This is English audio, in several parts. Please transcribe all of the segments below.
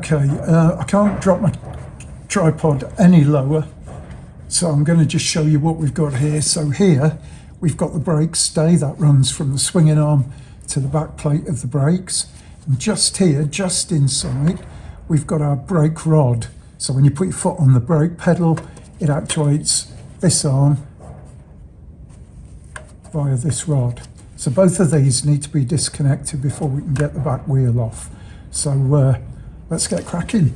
Okay, I can't drop my tripod any lower, so I'm going to just show you what we've got here. So here we've got the brake stay that runs from the swinging arm to the back plate of the brakes, and just here, just inside, we've got our brake rod. So when you put your foot on the brake pedal, it actuates this arm via this rod. So both of these need to be disconnected before we can get the back wheel off. So let's get cracking.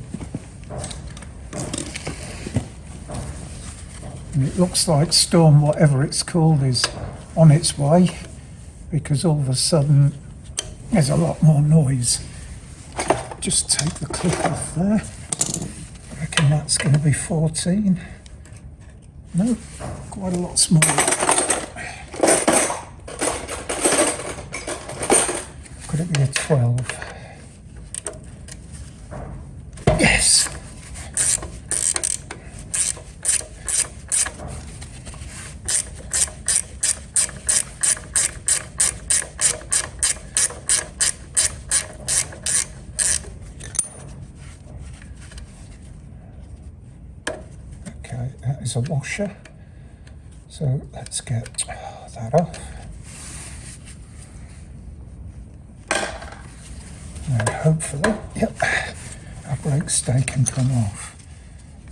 And it looks like Storm, whatever it's called, is on its way, because all of a sudden there's a lot more noise. Just take the clip off there. I reckon that's going to be 14. No, quite a lot smaller. Could it be a 12? Yes! Okay, that is a washer. So let's get that off. And hopefully, yep, our brake stay can come off.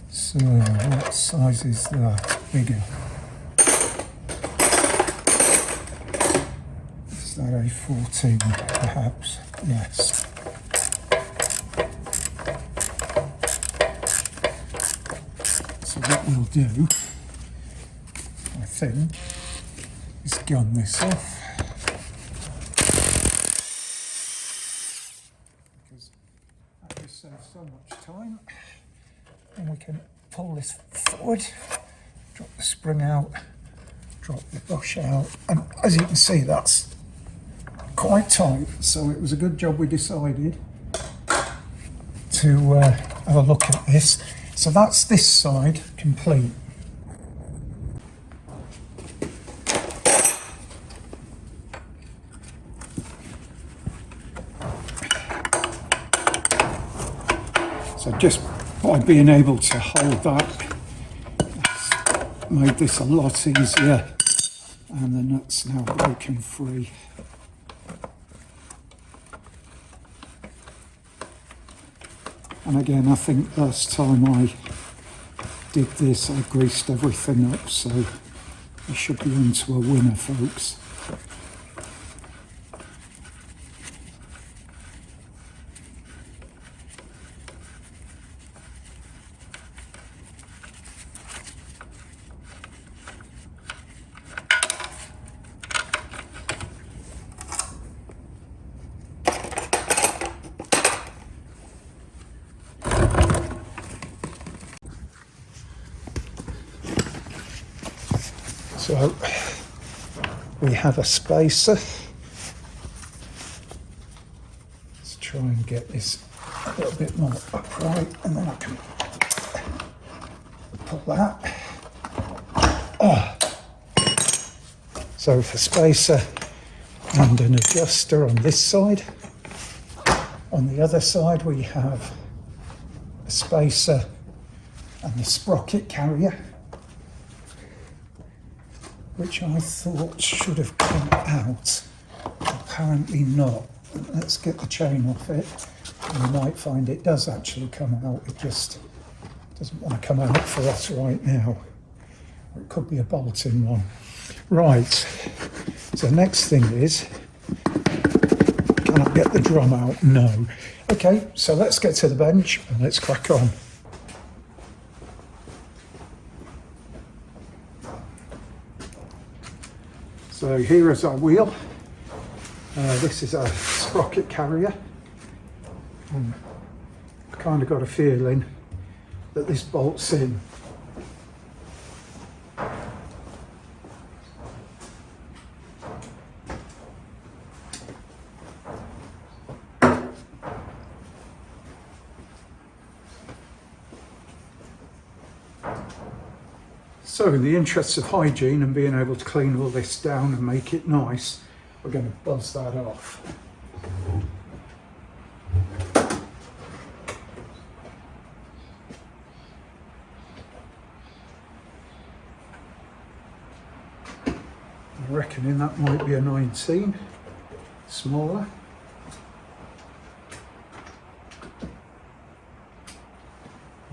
So what size is that? Bigger. Is that a 14 perhaps? Yes. So what we'll do, I think, is gun this off. Save so much time, and we can pull this forward, drop the spring out, drop the bush out, and as you can see, that's quite tight. So it was a good job we decided to have a look at this. So that's this side complete. So just by being able to hold that, it's made this a lot easier, and the nut's now broken free. And again, I think last time I did this, I greased everything up, so we should be into a winner, folks. So we have a spacer. Let's try and get this a little bit more upright, and then I can pull that. Oh. So for spacer and an adjuster on this side. On the other side we have a spacer and the sprocket carrier, which I thought should have come out. Apparently not. Let's get the chain off it. And you might find it does actually come out. It just doesn't want to come out for us right now. Or it could be a bolt-in one. Right. So next thing is, can I get the drum out? No. Okay, so let's get to the bench and let's crack on. So here is our wheel. This is our sprocket carrier. And I've kind of got a feeling that this bolts in. So in the interests of hygiene and being able to clean all this down and make it nice, we're going to buzz that off. I'm reckoning that might be a 19, smaller.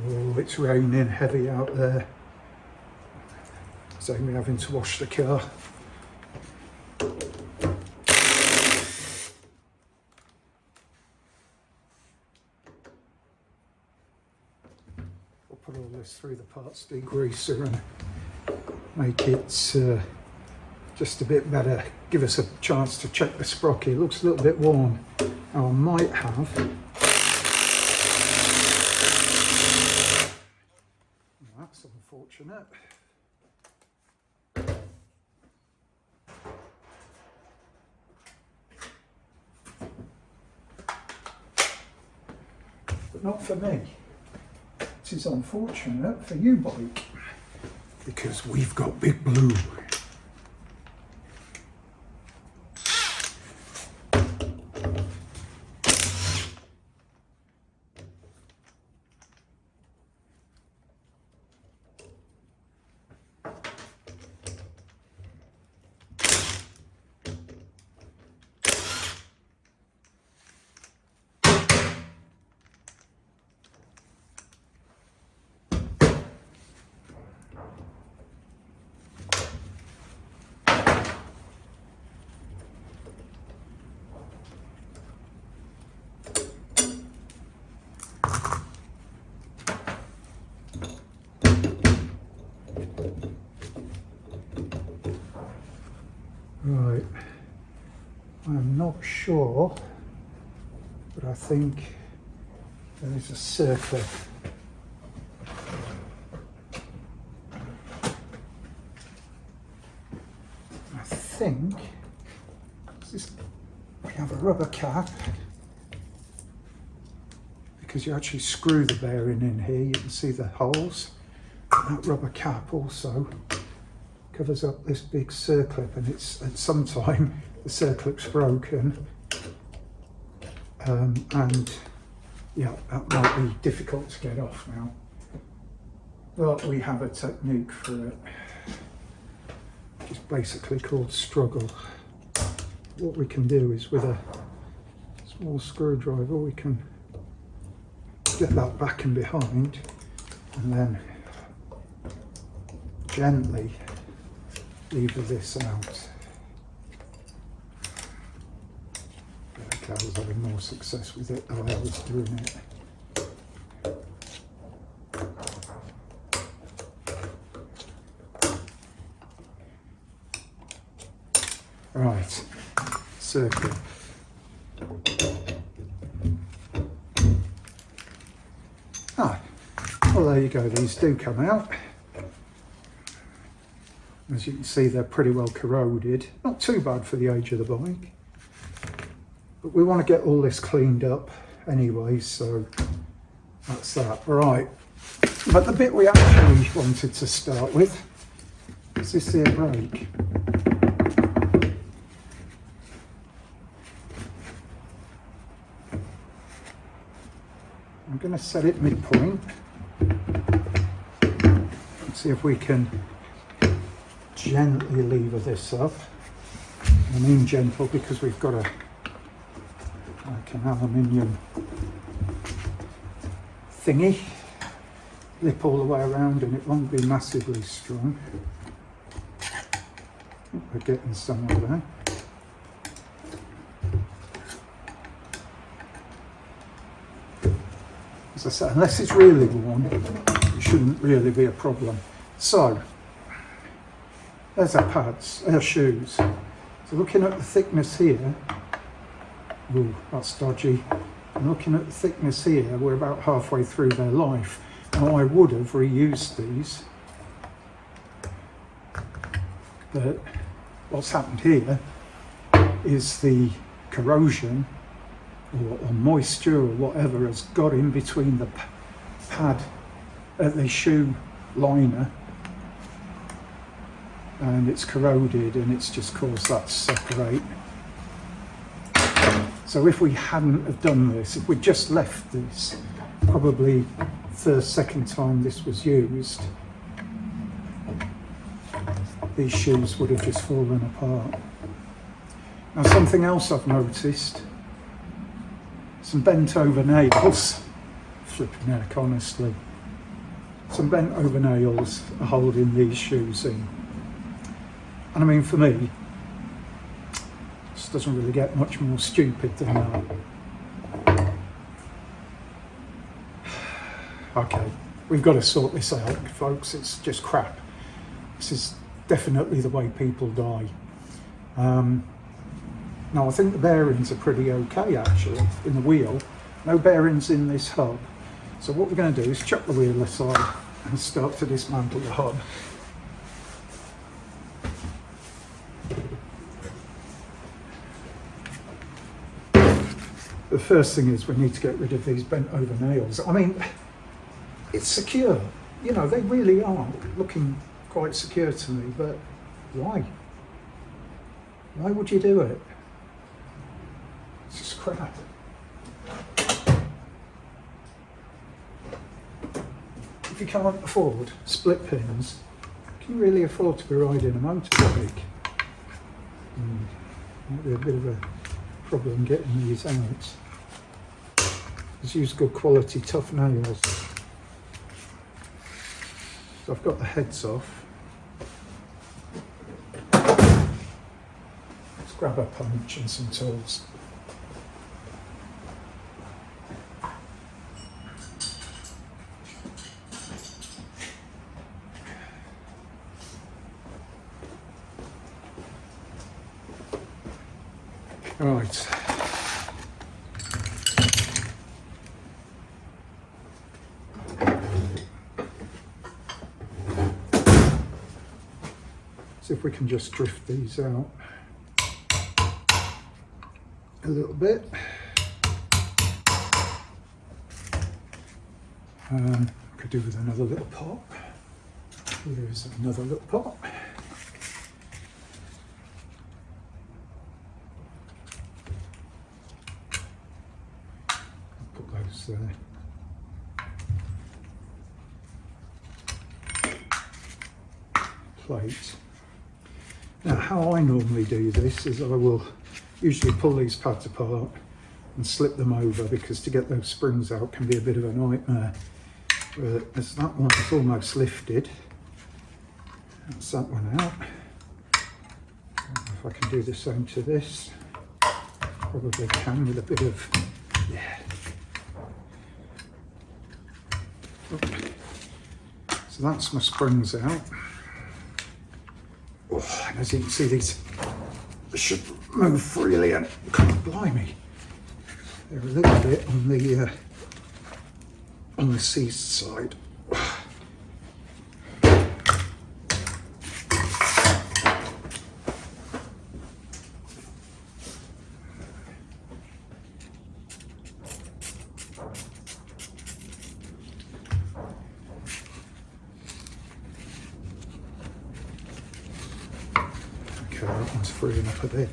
Oh, it's raining heavy out there. So we're having to wash the car. We'll put all this through the parts degreaser and make it just a bit better. Give us a chance to check the sprocket. It looks a little bit worn. Now I might have. That's unfortunate. But not for me. It is unfortunate for you, bike, because we've got Big Blue. Right, I'm not sure, but I think there is a circlet. I think we have a rubber cap, because you actually screw the bearing in here, you can see the holes. And that rubber cap also covers up this big circlip, and it's at some time the circlip's broken, and yeah, that might be difficult to get off now, but we have a technique for it, which is basically called struggle. What we can do is with a small screwdriver we can get that back and behind, and then gently lever this out. I was having more success with it the way I was doing it. Right, circle. Ah, well there you go, these do come out. As you can see, they're pretty well corroded. Not too bad for the age of the bike. But we want to get all this cleaned up anyway, so that's that. Right, but the bit we actually wanted to start with is this here brake. I'm going to set it midpoint and see if we can gently lever this up. I mean gentle because we've got like an aluminium thingy, lip all the way around, and it won't be massively strong. We're getting somewhere there. As I said, unless it's really worn, it shouldn't really be a problem. So there's our pads, our shoes. So looking at the thickness here, ooh, that's dodgy. And looking at the thickness here, we're about halfway through their life. Now I would have reused these, but what's happened here is the corrosion or moisture or whatever has got in between the pad, the shoe liner, and it's corroded, and it's just caused that to separate. So if we hadn't have done this, if we just left this, probably second time this was used, these shoes would have just fallen apart. Now, something else I've noticed, some bent over nails, flipping heck, honestly. Some bent over nails are holding these shoes in. And I mean, for me, this doesn't really get much more stupid than that. Okay, we've got to sort this out, folks. It's just crap. This is definitely the way people die. Now, I think the bearings are pretty okay, actually, in the wheel. No bearings in this hub. So what we're going to do is chuck the wheel aside and start to dismantle the hub. The first thing is we need to get rid of these bent over nails. I mean, it's secure. You know, they really are looking quite secure to me, but why? Why would you do it? It's just crap. If you can't afford split pins, can you really afford to be riding a motorbike? Might be a bit of a problem getting these out. Just use good quality tough nails. So I've got the heads off. Let's grab a punch and some tools. Right. See if we can just drift these out a little bit. Could do with another little pop. Here's another little pop. There. Plate. Now, how I normally do this is I will usually pull these pads apart and slip them over, because to get those springs out can be a bit of a nightmare. But as that one's almost lifted, that's that one out. I don't know if I can do the same to this. Probably can with a bit of, yeah. So that's my springs out. Oh, and as you can see, these should move freely, and God blimey, they're a little bit on the seized side. That one's freeing up a bit.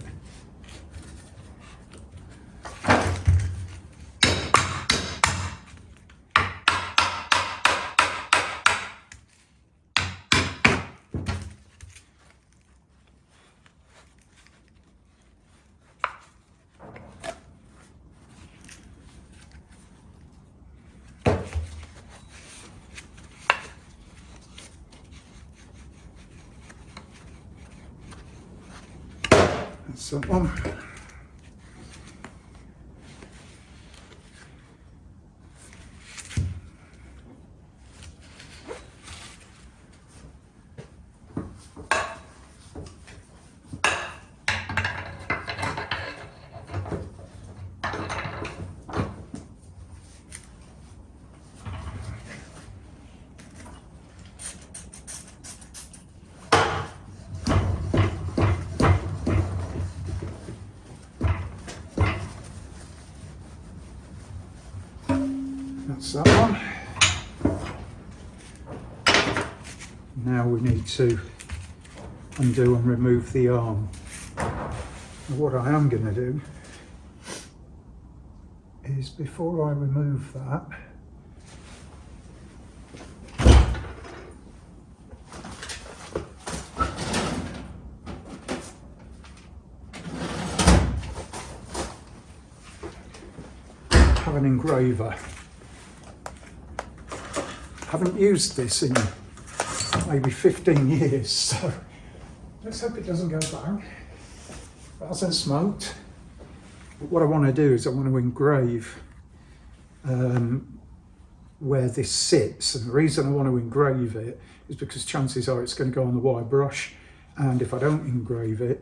That's that one. That's that one. Now we need to undo and remove the arm. And what I am going to do is, before I remove that, have an engraver. I haven't used this in maybe 15 years, so let's hope it doesn't go bang. It hasn't smoked. But what I want to do is I want to engrave where this sits, and the reason I want to engrave it is because chances are it's going to go on the wire brush, and if I don't engrave it,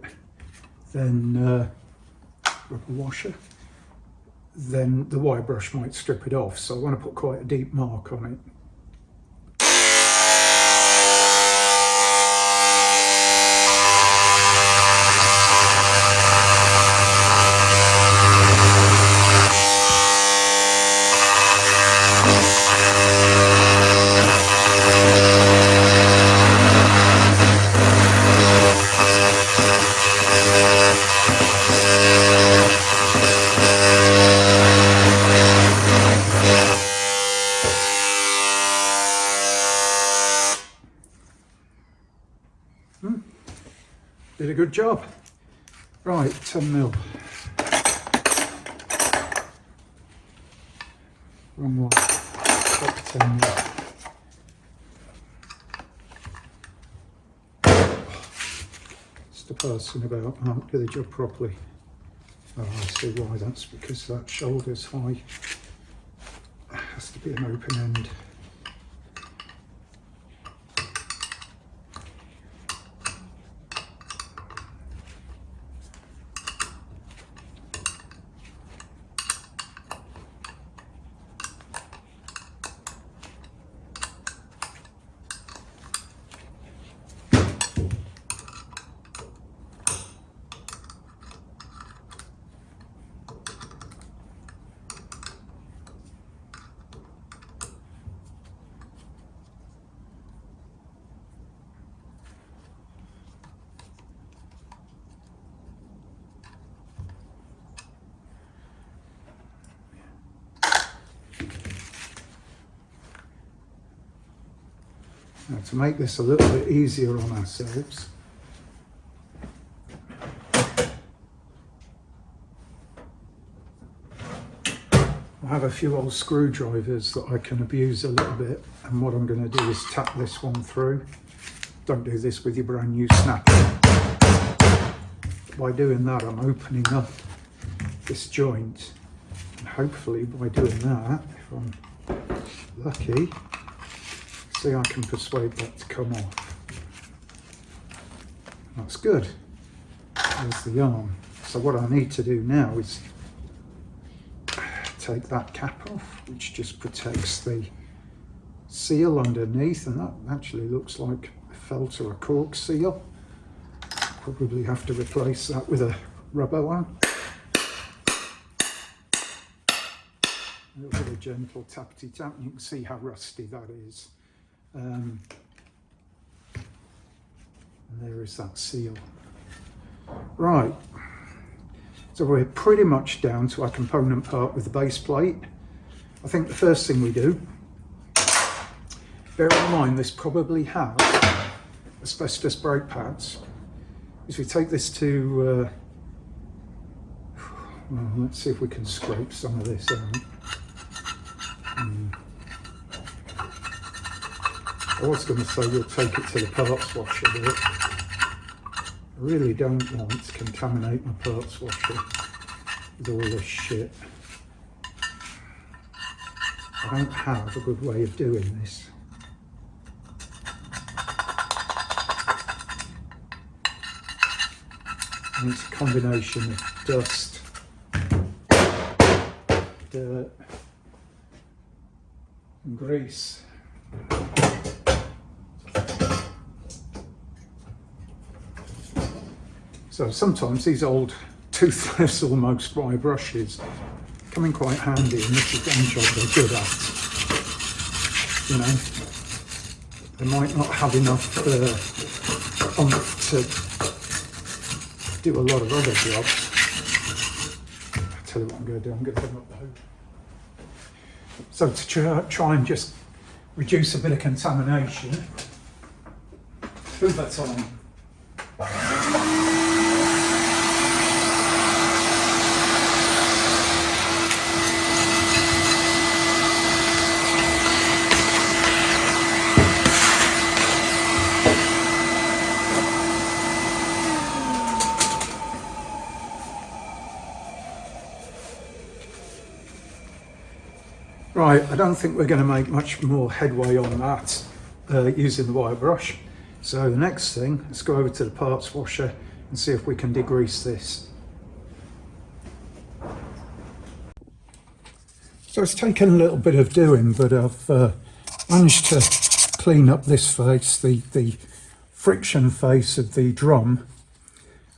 then rubber washer, then the wire brush might strip it off, so I want to put quite a deep mark on it. Did a good job. Right, 10mm. Wrong one. Up 10mm. It's the person about can't do the job properly. Oh, I see why. That's because that shoulder's high. It has to be an open end. Now, to make this a little bit easier on ourselves, I have a few old screwdrivers that I can abuse a little bit, and what I'm going to do is tap this one through. Don't do this with your brand new snapper. By doing that, I'm opening up this joint, and hopefully by doing that, if I'm lucky, see, I can persuade that to come off. That's good. There's the arm. So what I need to do now is take that cap off, which just protects the seal underneath, and that actually looks like a felt or a cork seal. Probably have to replace that with a rubber one. A little bit of gentle tappity tap, and you can see how rusty that is. And there is that seal. Right, so we're pretty much down to our component part with the base plate. I think the first thing we do, bear in mind this probably has asbestos brake pads, is we take this to, well, let's see if we can scrape some of this out. I was going to say we'll take it to the parts washer, but I really don't want to contaminate my parts washer with all this shit. I don't have a good way of doing this. And it's a combination of dust, dirt, and grease. So sometimes these old toothless, almost wire brushes come in quite handy, and this is one job they're good at. You know, they might not have enough oomph to do a lot of other jobs. I'll tell you what I'm going to do, I'm going to bring up the hoop. So to try and just reduce a bit of contamination, that's on. Right, I don't think we're going to make much more headway on that using the wire brush. So the next thing, let's go over to the parts washer and see if we can degrease this. So it's taken a little bit of doing, but I've managed to clean up this face, the friction face of the drum,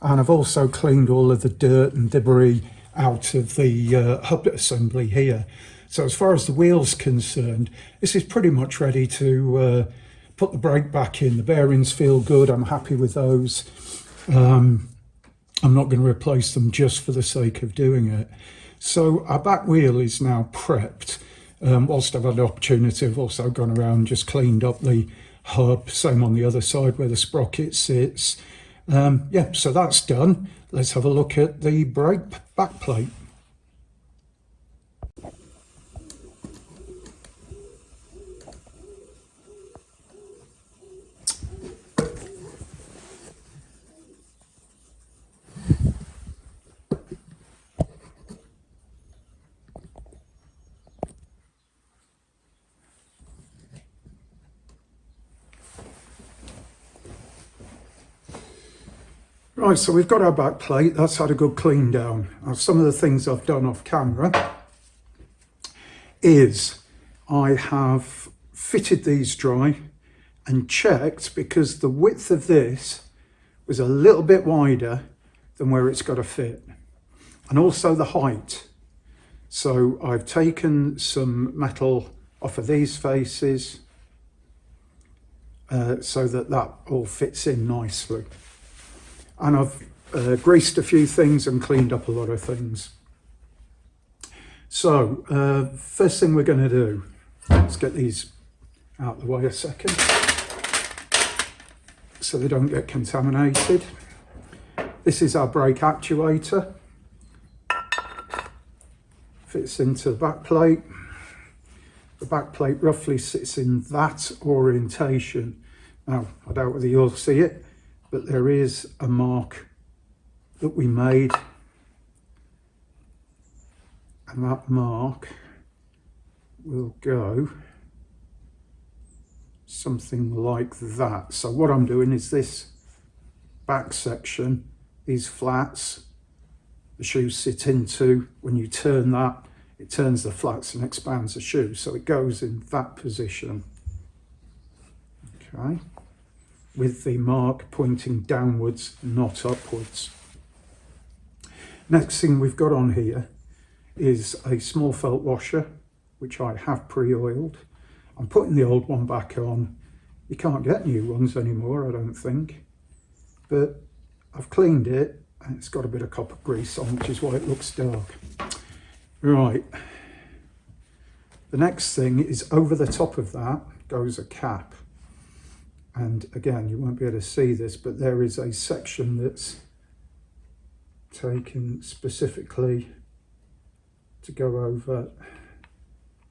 and I've also cleaned all of the dirt and debris out of the hub assembly here. So as far as the wheel's concerned, this is pretty much ready to put the brake back in. The bearings feel good, I'm happy with those. I'm not going to replace them just for the sake of doing it. So our back wheel is now prepped. Whilst I've had the opportunity, I've also gone around and just cleaned up the hub, same on the other side where the sprocket sits. Yeah, so that's done. Let's have a look at the brake back plate. Right, so we've got our back plate, that's had a good clean down. Now, some of the things I've done off camera is I have fitted these dry and checked, because the width of this was a little bit wider than where it's got to fit, and also the height. So I've taken some metal off of these faces so that that all fits in nicely. And I've greased a few things and cleaned up a lot of things. So first thing we're going to do, let's get these out of the way a second so they don't get contaminated. This is our brake actuator. Fits into the back plate. The back plate roughly sits in that orientation. Now, I doubt whether you'll see it, but there is a mark that we made, and that mark will go something like that. So what I'm doing is this back section, these flats, the shoes sit into, when you turn that, it turns the flats and expands the shoe. So it goes in that position. Okay. With the mark pointing downwards, not upwards. Next thing we've got on here is a small felt washer, which I have pre-oiled. I'm putting the old one back on. You can't get new ones anymore, I don't think. But I've cleaned it, and it's got a bit of copper grease on, which is why it looks dark. Right. The next thing is, over the top of that goes a cap. And again, you won't be able to see this, but there is a section that's taken specifically to go over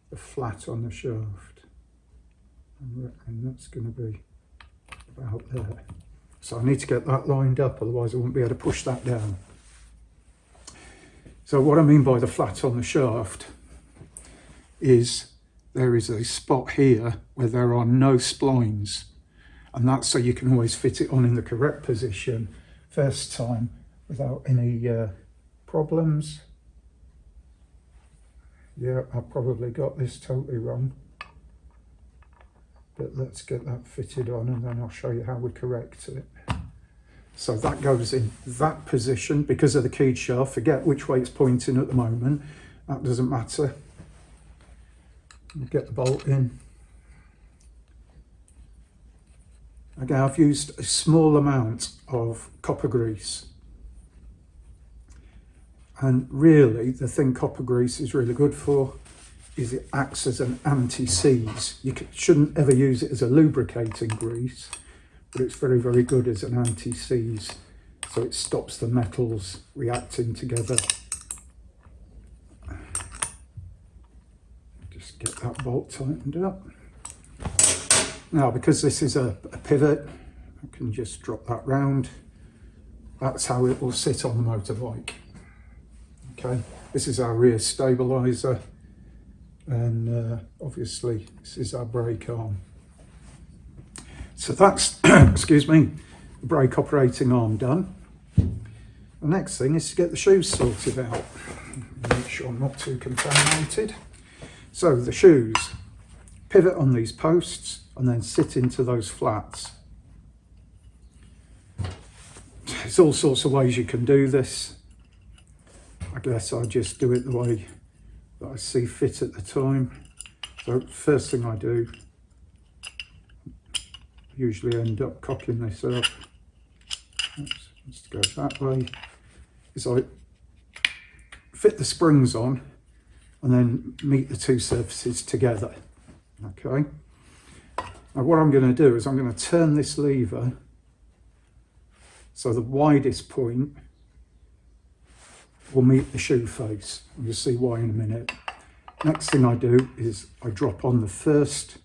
the flat on the shaft. And that's going to be about there. So I need to get that lined up, otherwise I won't be able to push that down. So what I mean by the flat on the shaft is there is a spot here where there are no splines. And that's so you can always fit it on in the correct position first time without any problems. Yeah, I've probably got this totally wrong. But let's get that fitted on, and then I'll show you how we correct it. So that goes in that position because of the keyed shaft. Forget which way it's pointing at the moment. That doesn't matter. We'll get the bolt in. Again, I've used a small amount of copper grease. And really, the thing copper grease is really good for is it acts as an anti-seize. You shouldn't ever use it as a lubricating grease, but it's very, very good as an anti-seize. So it stops the metals reacting together. Just get that bolt tightened up. Now, because this is a pivot, I can just drop that round. That's how it will sit on the motorbike. Okay, this is our rear stabiliser. And obviously this is our brake arm. So that's, excuse me, the brake operating arm done. The next thing is to get the shoes sorted out. Make sure I'm not too contaminated. So the shoes pivot on these posts and then sit into those flats. There's all sorts of ways you can do this. I guess I just do it the way that I see fit at the time. So first thing I do, usually end up cocking this up. Oops, let's go that way. Is I fit the springs on and then meet the two surfaces together. Okay. Now what I'm going to do is I'm going to turn this lever so the widest point will meet the shoe face. You'll see why in a minute. Next thing I do is I drop on the first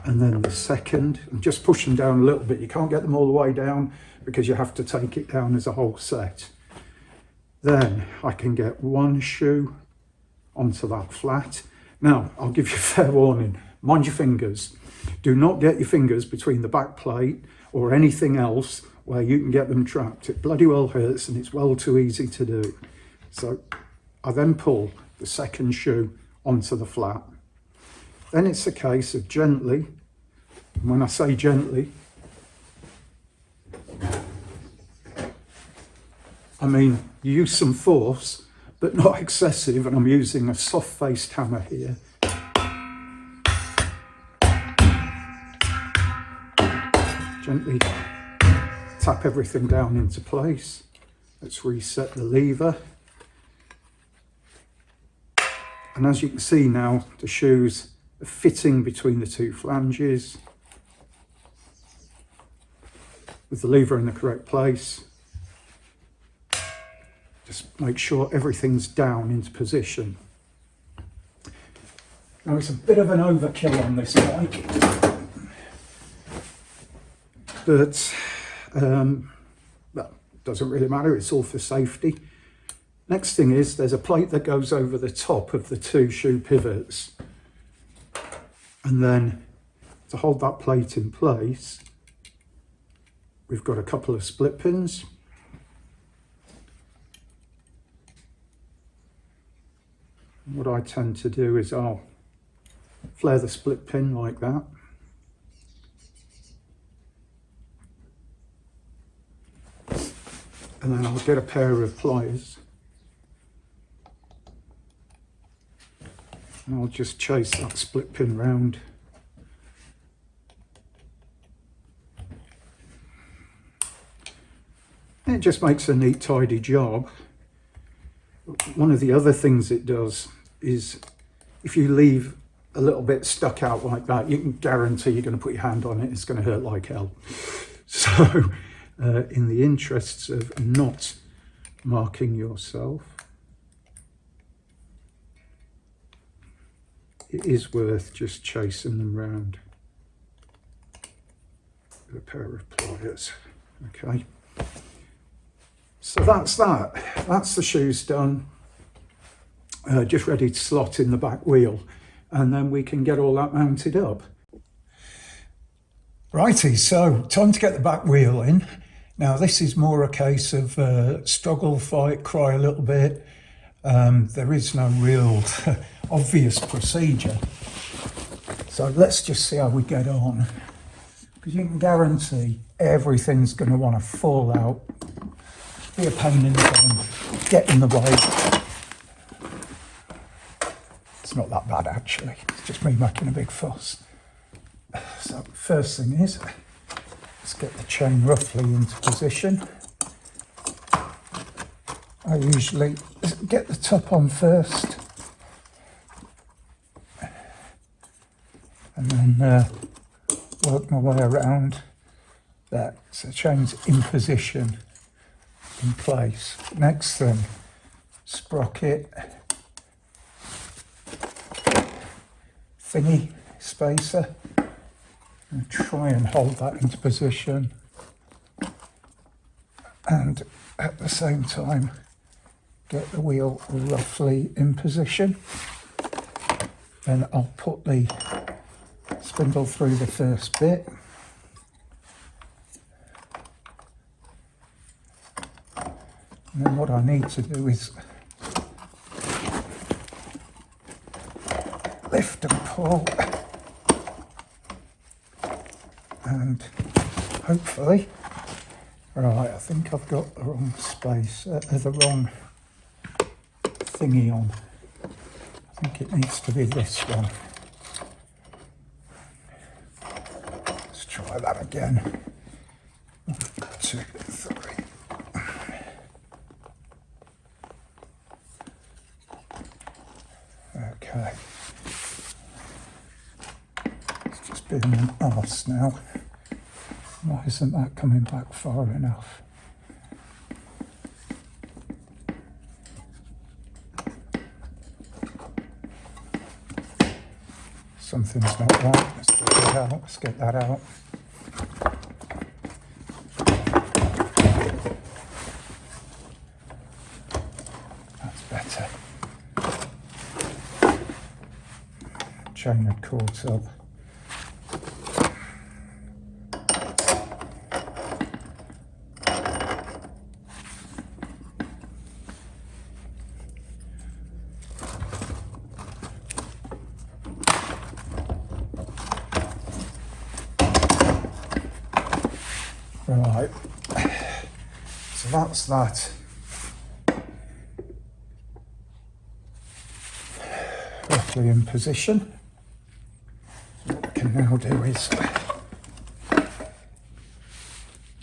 and then the second and just push them down a little bit. You can't get them all the way down because you have to take it down as a whole set. Then I can get one shoe onto that flat. Now I'll give you a fair warning, mind your fingers. Do not get your fingers between the back plate or anything else where you can get them trapped. It bloody well hurts and it's well too easy to do. So I then pull the second shoe onto the flat. Then it's a case of gently, and when I say gently, I mean use some force, but not excessive, and I'm using a soft-faced hammer here. Gently tap everything down into place. Let's reset the lever. And as you can see now, the shoes are fitting between the two flanges with the lever in the correct place. Just make sure everything's down into position. Now it's a bit of an overkill on this bike, but well, doesn't really matter, it's all for safety. Next thing is there's a plate that goes over the top of the two shoe pivots, and then to hold that plate in place we've got a couple of split pins. What I tend to do is I'll flare the split pin like that. And then I'll get a pair of pliers and I'll just chase that split pin round. And it just makes a neat, tidy job. One of the other things it does is if you leave a little bit stuck out like that, you can guarantee you're going to put your hand on it, it's going to hurt like hell. So in the interests of not marking yourself, it is worth just chasing them round with a pair of pliers. Okay, so that's that. That's the shoes done. Just ready to slot in the back wheel, and then we can get all that mounted up. Righty, so time to get the back wheel in. Now this is more a case of struggle, fight, cry a little bit. There is no real obvious procedure. So let's just see how we get on. Because you can guarantee everything's going to want to fall out, be a pain in the bum, get in the way. It's not that bad actually, it's just me making a big fuss. So first thing is, let's get the chain roughly into position. I usually get the top on first and then work my way around there. So the chain's in position, in place. Next thing, sprocket, thingy, spacer. And try and hold that into position, and at the same time get the wheel roughly in position. then I'll put the spindle through the first bit. And then what I need to do is lift and pull, and hopefully, right, I think I've got the wrong space, the wrong thingy on. I think it needs to be this one. Let's try that again. 1, 2, 3. Okay. It's just been an arse now. Why isn't that coming back far enough? Something's not right. Let's get that out. Let's get that out. That's better. Chain had caught up. Right, so that's that. Roughly in position. So what we can now do is,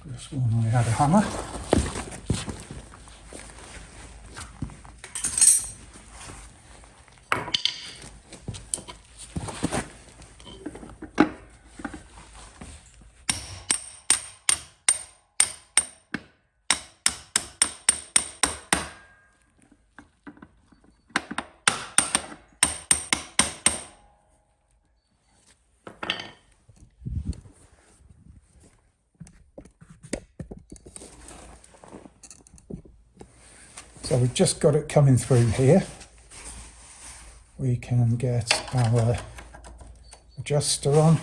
this one I had a hammer. So we've just got it coming through here. We can get our adjuster on,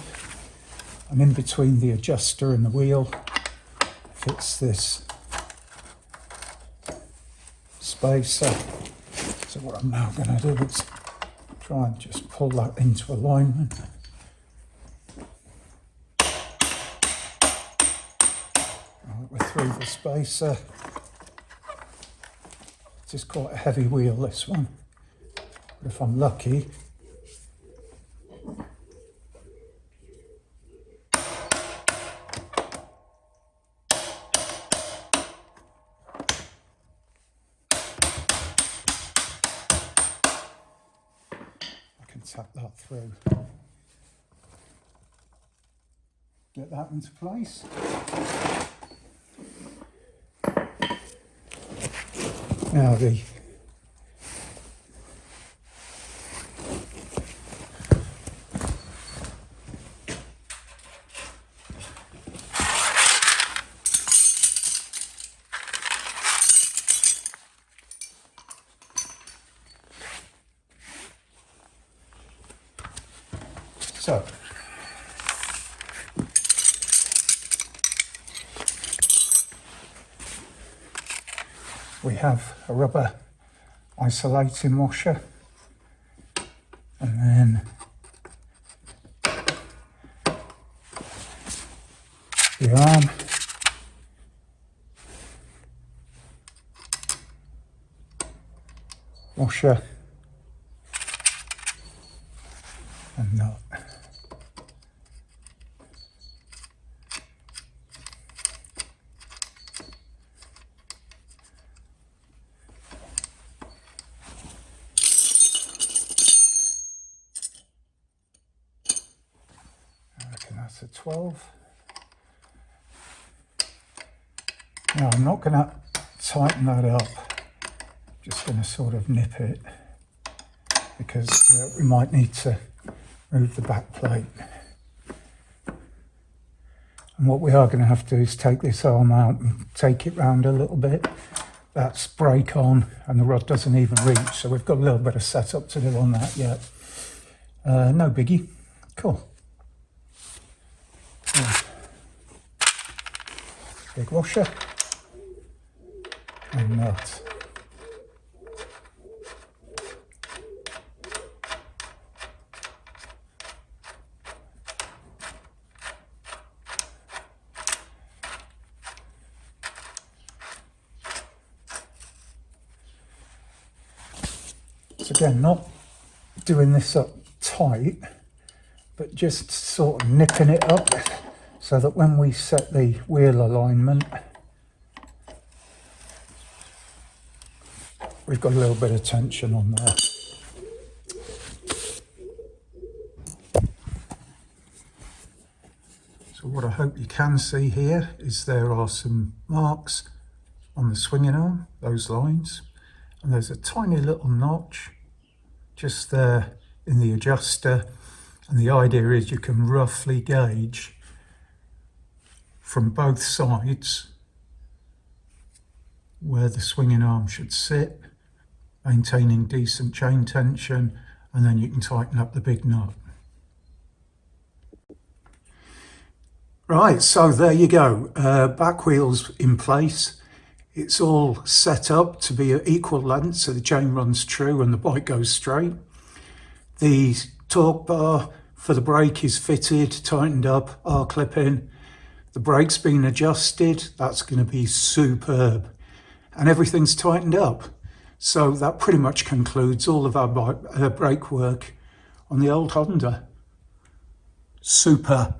and in between the adjuster and the wheel fits this spacer. So what I'm now going to do is try and just pull that into alignment. Right, we're through the spacer. It's quite a heavy wheel, this one, but if I'm lucky, I can tap that through, get that into place. Now the so we have a rubber isolating washer, and then the arm, washer and nut. That's a 12. Now I'm not going to tighten that up, just going to sort of nip it, because we might need to move the back plate. And what we are going to have to do is take this arm out and take it round a little bit. That's brake on and the rod doesn't even reach, so we've got a little bit of setup to do on that yet. No biggie. Cool. Big washer and nut. So again, not doing this up tight, but just sort of nipping it up so that when we set the wheel alignment, we've got a little bit of tension on there. So what I hope you can see here is there are some marks on the swinging arm, those lines, and there's a tiny little notch just there in the adjuster, and the idea is you can roughly gauge from both sides where the swinging arm should sit, maintaining decent chain tension, and then you can tighten up the big nut. Right, so there you go, back wheel's in place. It's all set up to be at equal length so the chain runs true and the bike goes straight. The torque bar for the brake is fitted, tightened up, R-clipping. The brake's been adjusted, that's going to be superb. And everything's tightened up. So that pretty much concludes all of our brake work on the old Honda. Super.